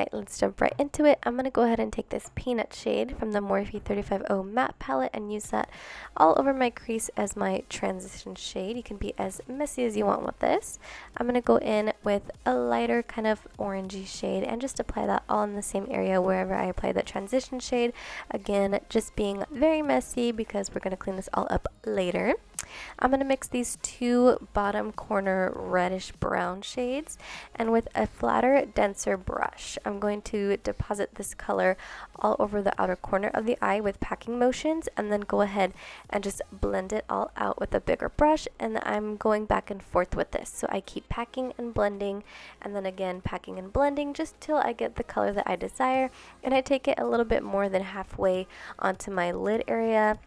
Alright, let's jump right into it. I'm going to go ahead and take this peanut shade from the Morphe 350 matte palette and use that all over my crease as my transition shade. You can be as messy as you want with this. I'm going to go in with a lighter kind of orangey shade and just apply that all in the same area wherever I apply the transition shade. Again, just being very messy because we're going to clean this all up later. I'm going to mix these two bottom corner reddish brown shades, and with a flatter, denser brush, I'm going to deposit this color all over the outer corner of the eye with packing motions, and then go ahead and just blend it all out with a bigger brush. And I'm going back and forth with this, so I keep packing and blending, and then again packing and blending just till I get the color that I desire. And I take it a little bit more than halfway onto my lid area,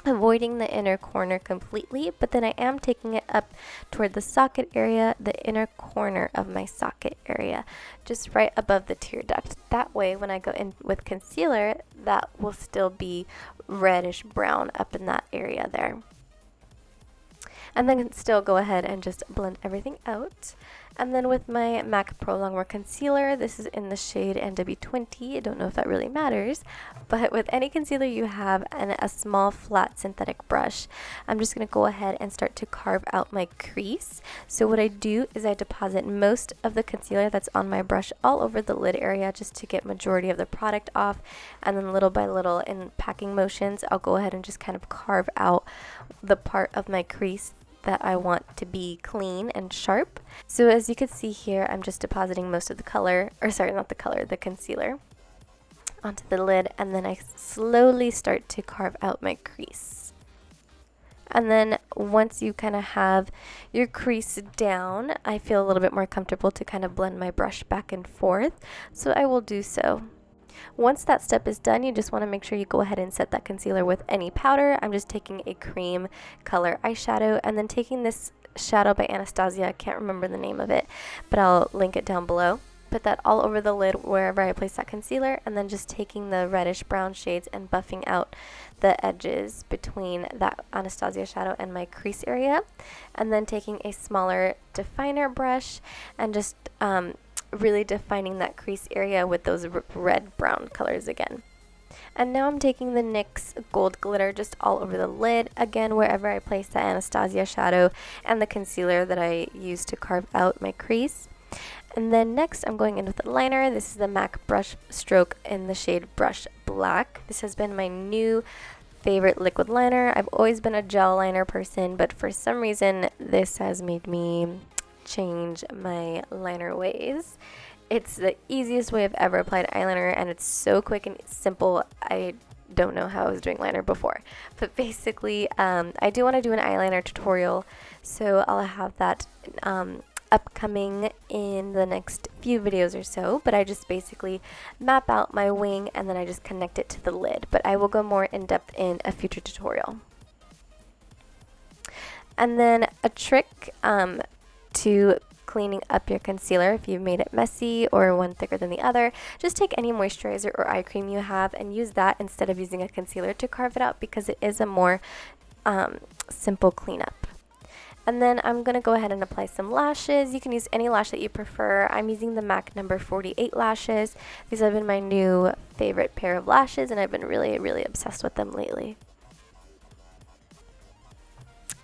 avoiding the inner corner completely, but then I am taking it up toward the socket area, the inner corner of my socket area, just right above the tear duct. That way when I go in with concealer, that will still be reddish brown up in that area there. And then still go ahead and just blend everything out. And then with my MAC Pro Longwear Concealer, this is in the shade NW20. I don't know if that really matters, but with any concealer you have and a small flat synthetic brush, I'm just going to go ahead and start to carve out my crease. So what I do is I deposit most of the concealer that's on my brush all over the lid area just to get majority of the product off, and then little by little in packing motions, I'll go ahead and just kind of carve out the part of my crease that I want to be clean and sharp. So as you can see here, I'm just depositing most of the color, or sorry, not the color, the concealer onto the lid, and then I slowly start to carve out my crease. And then once you kind of have your crease down, I feel a little bit more comfortable to kind of blend my brush back and forth, so I will do so. Once that step is done, you just want to make sure you go ahead and set that concealer with any powder. I'm just taking a cream color eyeshadow and then taking this shadow by Anastasia. I can't remember the name of it, but I'll link it down below. Put that all over the lid wherever I place that concealer, and then just taking the reddish brown shades and buffing out the edges between that Anastasia shadow and my crease area. And then taking a smaller definer brush and just really defining that crease area with those red brown colors again. And now I'm taking the NYX gold glitter just all over the lid, again wherever I place the Anastasia shadow and the concealer that I used to carve out my crease. And then next I'm going in with the liner. This is the MAC brush stroke in the shade Brush Black. This has been my new favorite liquid liner. I've always been a gel liner person, but for some reason this has made me change my liner ways. It's the easiest way I've ever applied eyeliner, and it's so quick and simple. I don't know how I was doing liner before, but basically I do want to do an eyeliner tutorial, so I'll have that upcoming in the next few videos or so. But I just basically map out my wing and then I just connect it to the lid, but I will go more in depth in a future tutorial. And then a trick to cleaning up your concealer if you've made it messy or one thicker than the other, just take any moisturizer or eye cream you have and use that instead of using a concealer to carve it out, because it is a more simple cleanup. And then I'm going to go ahead and apply some lashes. You can use any lash that you prefer. I'm using the MAC number 48 lashes. These have been my new favorite pair of lashes, and I've been really obsessed with them lately.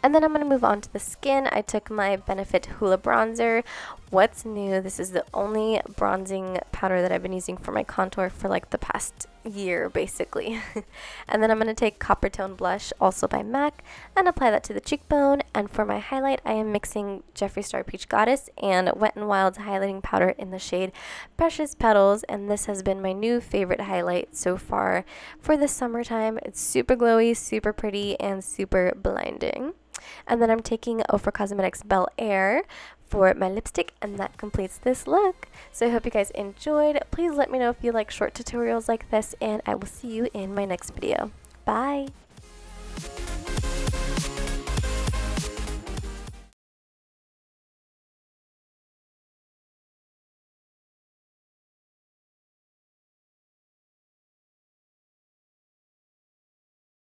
And then I'm going to move on to the skin. I took my Benefit Hoola Bronzer. What's new? This is the only bronzing powder that I've been using for my contour for like the past year, basically. And then I'm going to take Copper Tone Blush, also by MAC, and apply that to the cheekbone. And for my highlight, I am mixing Jeffree Star Peach Goddess and Wet n Wild's highlighting powder in the shade Precious Petals. And this has been my new favorite highlight so far for the summertime. It's super glowy, super pretty, and super blinding. And then I'm taking Ofra Cosmetics Bel Air for my lipstick, and that completes this look. So I hope you guys enjoyed. Please let me know if you like short tutorials like this, and I will see you in my next video. Bye!